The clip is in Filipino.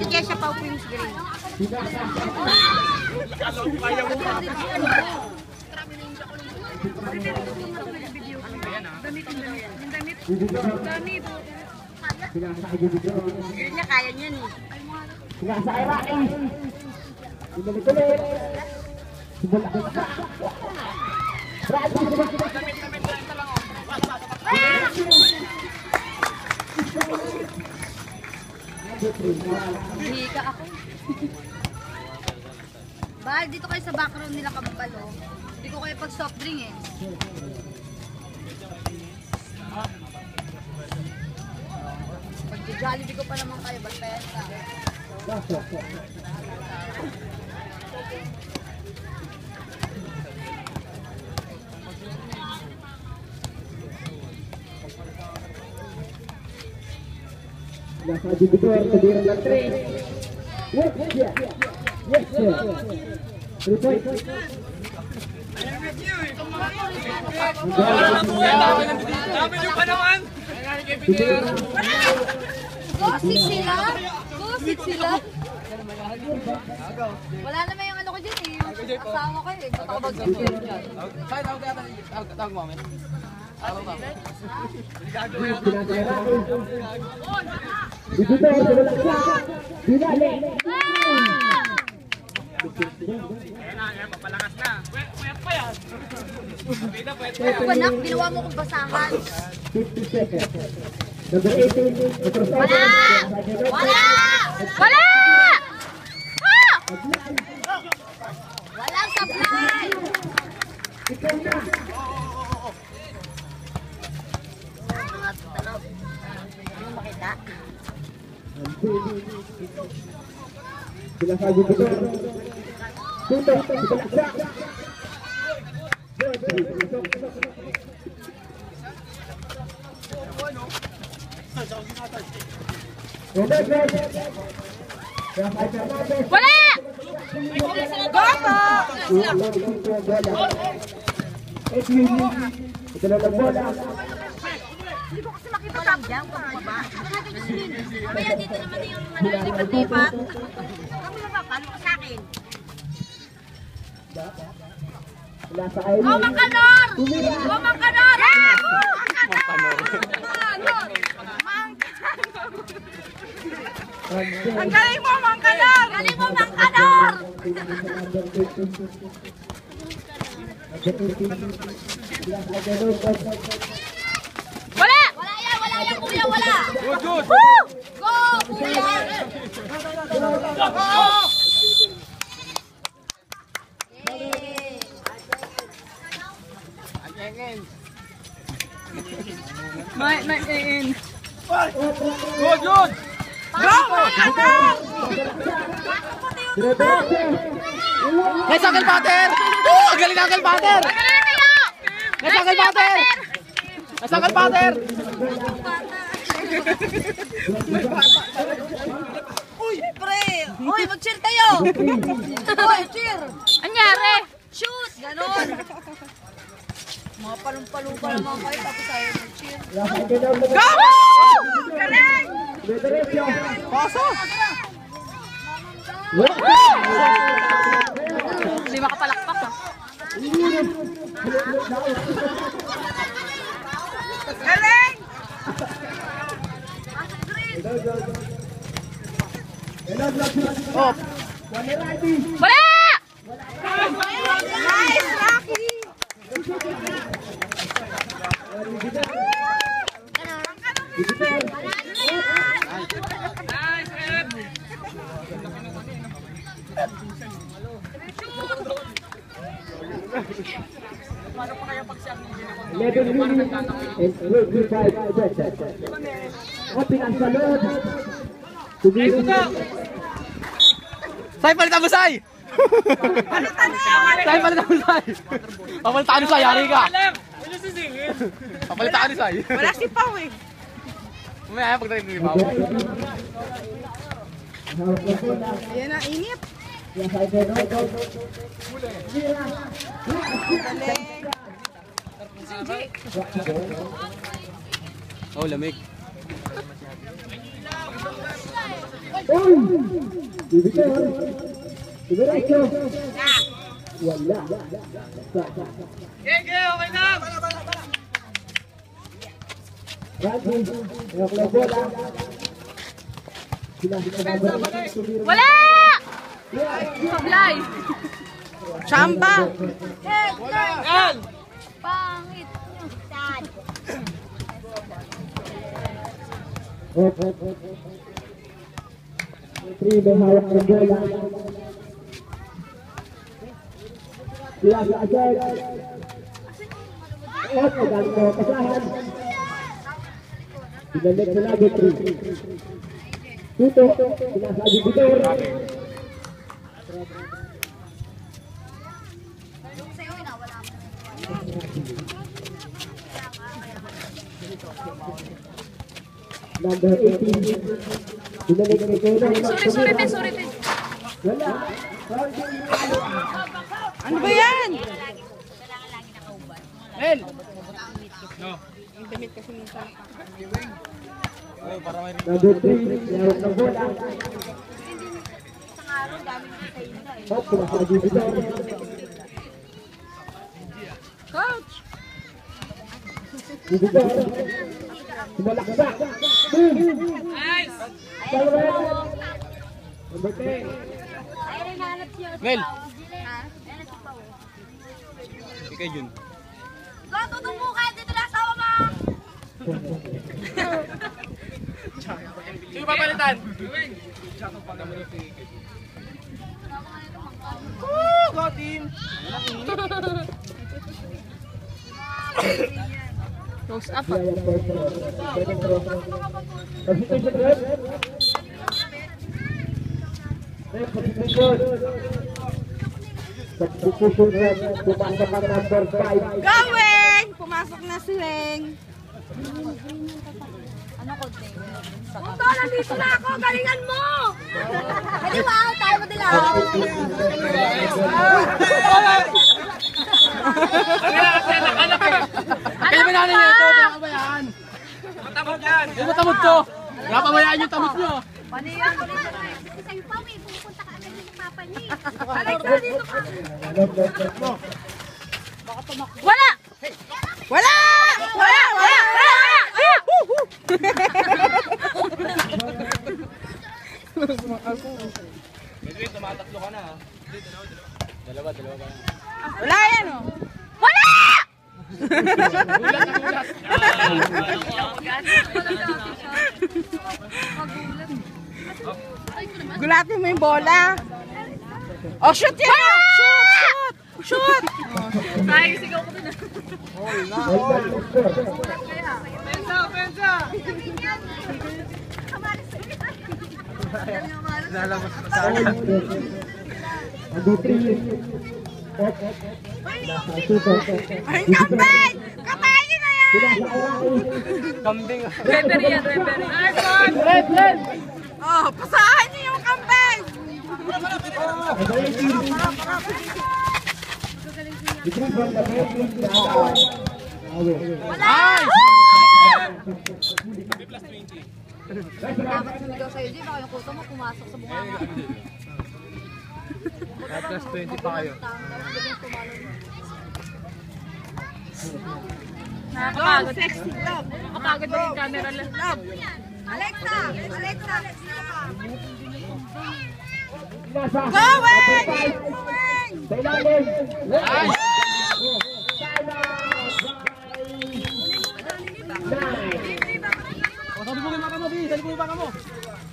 Kaya siya pa po yung screen. Screen niya kaya niyan eh. Hika ako. Bahal dito kayo sa background nila kababalo. Hindi ko kayo pag soft drink eh. Pag-jollibee ko pa naman kayo, basta yan ka. Nasa dividor, kemudian dan 3. Yes, sir. Yes, sir. 3 point. Gosip sila? Gosip sila? Wala naman yung ano ko dyan eh. Yung asawa ko eh. Ba't ako mag-gosip dyan? Tawag mo kami. Dividor, sebelah Dinali. Ako anak, ginawa mo kong basahan. 50 seconds. Number 18, terus Wala! Wala! Wala! Ha! Walang supply! Ano makita? Sila saja betul. Tutup sebelah sak. Wala! Goto! Ito na lang bola. Hindi ko kasi makita sa dyan kung baba. Kaya dito naman yung lipat-lipat. Kami mapapalo ka sa akin. Go Mangkanor! Go Mangkanor! Ang galing mo Mangkanor! Galing mo Mangkanor! Wala! Wala yan! Wala yan kuya! Wala! Go Jude! Go kuya! Go! Main. Go Jude! Go! Mangkanor! Nice Uncle Pater! Ang galing na Uncle Pater! Nice Uncle Pater! Nice Uncle Pater! Uy, pre! Uy, mag-cheer tayo! Uy, cheer! Anyari? Shoot! Ganon! Mga palong-palong pa naman kayo, tapos tayo mag-cheer. Go! Galing! Paso! Hindi makapalakpak ah. Galing! Oh! Wala! Nice, Rocky! Say, palitan mo, Say! Say, palitan mo, Say! Papalitan mo, Say, yari ka! Papalitan mo, Say! Wala si Pao eh. Mamaya, pagdating ni Pao. Ayan na, inip. Kaya sa ito, no? Mira. Oh, lamig. Uy! Bibigyan. Diretso. Wala. Okay lang. Randy, yung bola. Wala! Sablay! Chamba! Yan! Pangit nyo. Sad. Three, may hawak ng bola. Sila sa agad. Magaling na kasahan. Binalik na lagi, three. Tuto, sinasabi dito. Sa'yo, wala mo. Number 18. Binalik na ito. Sorry. Wala. Ano ba yan? Kailangan lagi nakauban. Mel! No. Ang damit kasi minsan. Number 3, mayroon ng bola. Isang araw, dami mo sa inyo. Hop, sinasabi dito. Coach! Dito. Sumalaksak. Boom! Nice! Number 10. Ay, rinanap siya. Mel! Ha? Ayun si Pao. Ikaw yun. Ikaw, tutumbo ka. Dito lang asawa mo. Sino papalitan? Woo! Go team! Close up. Going! Pumasok na si Weng. Ano ko din? Puto, nandito na ako. Galingan mo! Pwede wow, tayo mo dilaw. Kaya ba nanin ito? Kaya ba yan? Matamod yan! Yung matamod ko! Wala pa mayaan yung tamod nyo! Paniyan ko dito. Sa'yo pa, may pupunta ka agad yung papa niya. Alexa, dito ka. Wala! Wala! Wala! Wala! Medyo tumataklo ka na ha. Dalawa ka na. Wala yan oh. Wala! Gulat na gulat. Gulatin mo yung bola. Oh, shoot yan! Shoot! Shoot! Shoot! Ay, sigaw ko din. Pensa! Lalabas pa sa akin. Number 3. Ay, kambing! Katayin na yan! Kambing. Referee yan, referee. Red! Oh, pasahan niyo yung kambing! Nice! Dapat sumigaw sa'yo, di ba? Yung kuto mo pumasok sa bunganga. Plus 20 pa kayo. Nakakapagod. Sexy love. Nakakapagod na yung camera lang. Love. Alexa! Alexa! Nasa Going! Going! sa ilalim. Nice!